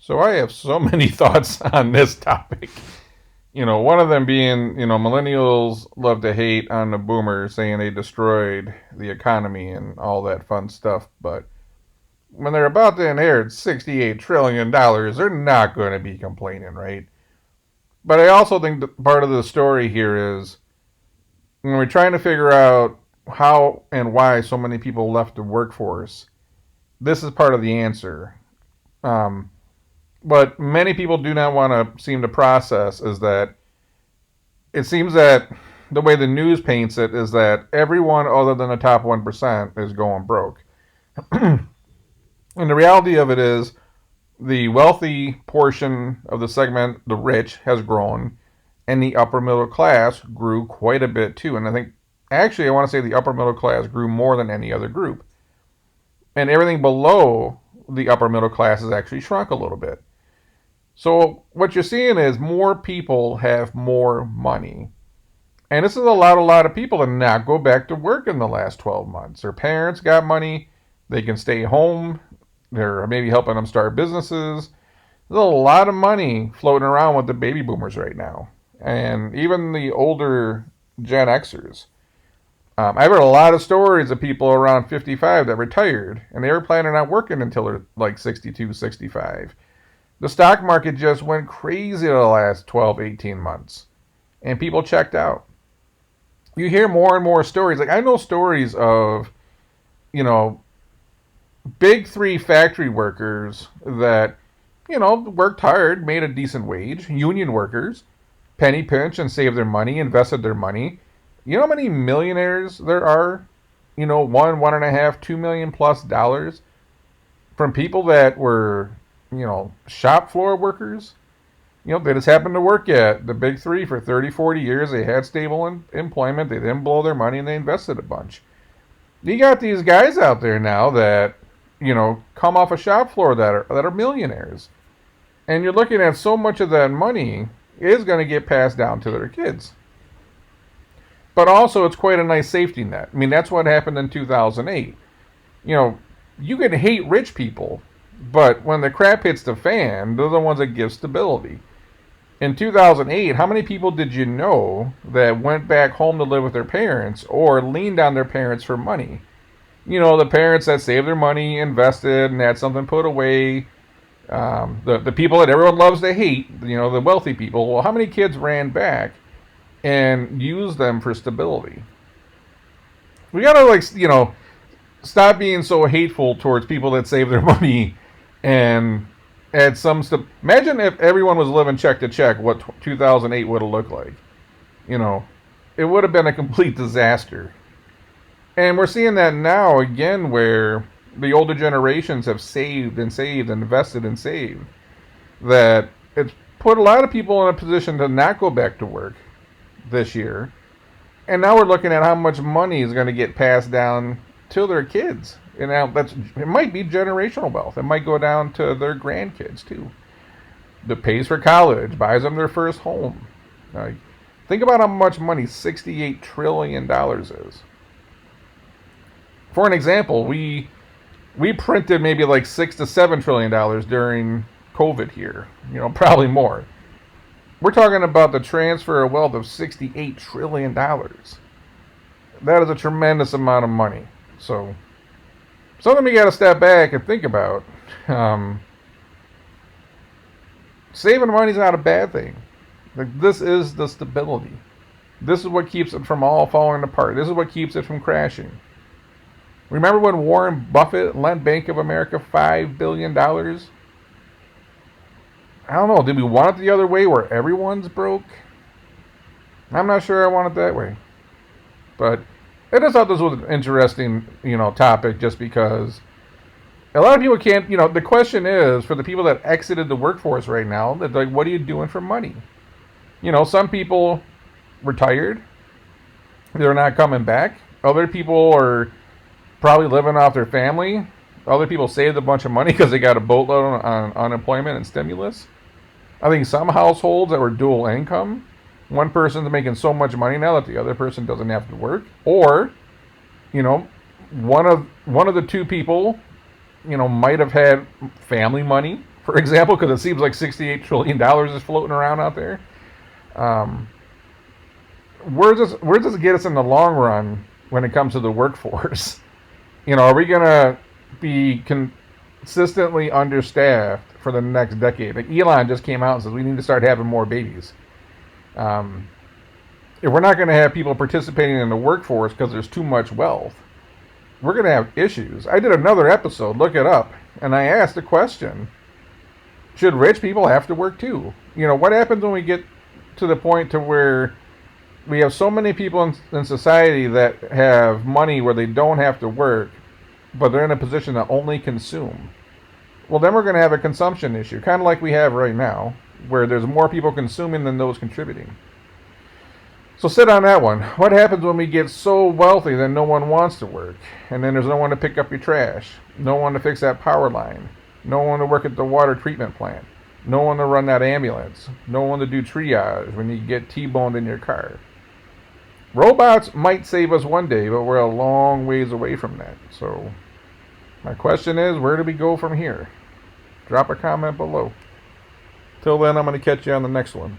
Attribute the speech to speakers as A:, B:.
A: So I have so many thoughts on this topic. One of them being, millennials love to hate on the boomers, saying they destroyed the economy and all that fun stuff. But when they're about to inherit $68 trillion, they're not going to be complaining, right? But I also think that part of the story here is when we're trying to figure out how and why so many people left the workforce, this is part of the answer. Um, what many people do not want to seem to process is that it seems that the way the news paints it is that everyone other than the top 1% is going broke. And the reality of it is the wealthy portion of the segment, the rich, has grown, and the upper middle class grew quite a bit too. And I think, actually, I want to say the upper middle class grew more than any other group. And everything below the upper middle class has actually shrunk a little bit. So what you're seeing is more people have more money. And this is a lot of people that not go back to work in the last 12 months. Their parents got money. They can stay home. They're maybe helping them start businesses. There's a lot of money floating around with the baby boomers right now. And even the older Gen Xers. I've heard a lot of stories of people around 55 that retired. And they were planning on working until they're like 62, 65. The stock market just went crazy the last 12, 18 months. And people checked out. You hear more and more stories. Like, I know stories of, you know, big three factory workers that, worked hard, made a decent wage, union workers, penny pinch and saved their money, invested their money. You know how many millionaires there are? 1.5, 2 million plus dollars from people that were, shop floor workers. They just happened to work at the big three for 30, 40 years. They had stable employment. They didn't blow their money and they invested a bunch. You got these guys out there now that, come off a shop floor that are millionaires. And you're looking at so much of that money is going to get passed down to their kids. But also, it's quite a nice safety net. I mean, that's what happened in 2008. You can hate rich people, but when the crap hits the fan, they're the ones that give stability. In 2008, how many people did you know that went back home to live with their parents or leaned on their parents for money? The parents that saved their money, invested, and had something put away. The people that everyone loves to hate, the wealthy people. Well, how many kids ran back and used them for stability? We gotta, stop being so hateful towards people that save their money and add some stuff. Imagine if everyone was living check to check, what 2008 would have looked like. It would have been a complete disaster. And we're seeing that now again where the older generations have saved and saved and invested and saved. That it's put a lot of people in a position to not go back to work this year. And now we're looking at how much money is going to get passed down to their kids. And now it might be generational wealth. It might go down to their grandkids too. That pays for college, buys them their first home. Think about how much money $68 trillion is. For an example, we printed maybe like $6 to $7 trillion during COVID here. Probably more. We're talking about the transfer of wealth of $68 trillion. That is a tremendous amount of money. So, something we got to step back and think about. Saving money is not a bad thing. This is the stability. This is what keeps it from all falling apart. This is what keeps it from crashing. Remember when Warren Buffett lent Bank of America $5 billion? I don't know. Did we want it the other way where everyone's broke? I'm not sure I want it that way. But I just thought this was an interesting, topic just because a lot of people can't, the question is for the people that exited the workforce right now, that like, what are you doing for money? Some people retired. They're not coming back. Other people are probably living off their family. Other people saved a bunch of money because they got a boatload on unemployment and stimulus. I think some households that were dual income, one person's making so much money now that the other person doesn't have to work. Or, one of the two people, might have had family money for example, because it seems like $68 trillion is floating around out there. Um, where does it get us in the long run when it comes to the workforce? Are we gonna be consistently understaffed for the next decade? Like Elon just came out and says we need to start having more babies. Um, if we're not going to have people participating in the workforce because there's too much wealth, we're going to have issues. I did another episode, look it up, and I asked the question: should rich people have to work too? What happens when we get to the point to where we have so many people in society that have money where they don't have to work, but they're in a position to only consume? Well, then we're going to have a consumption issue, kind of like we have right now, where there's more people consuming than those contributing. So sit on that one. What happens when we get so wealthy that no one wants to work? And then there's no one to pick up your trash, no one to fix that power line, no one to work at the water treatment plant, no one to run that ambulance, no one to do triage when you get T-boned in your car. Robots might save us one day, but we're a long ways away from that. So my question is, where do we go from here? Drop a comment below. Till then, I'm going to catch you on the next one.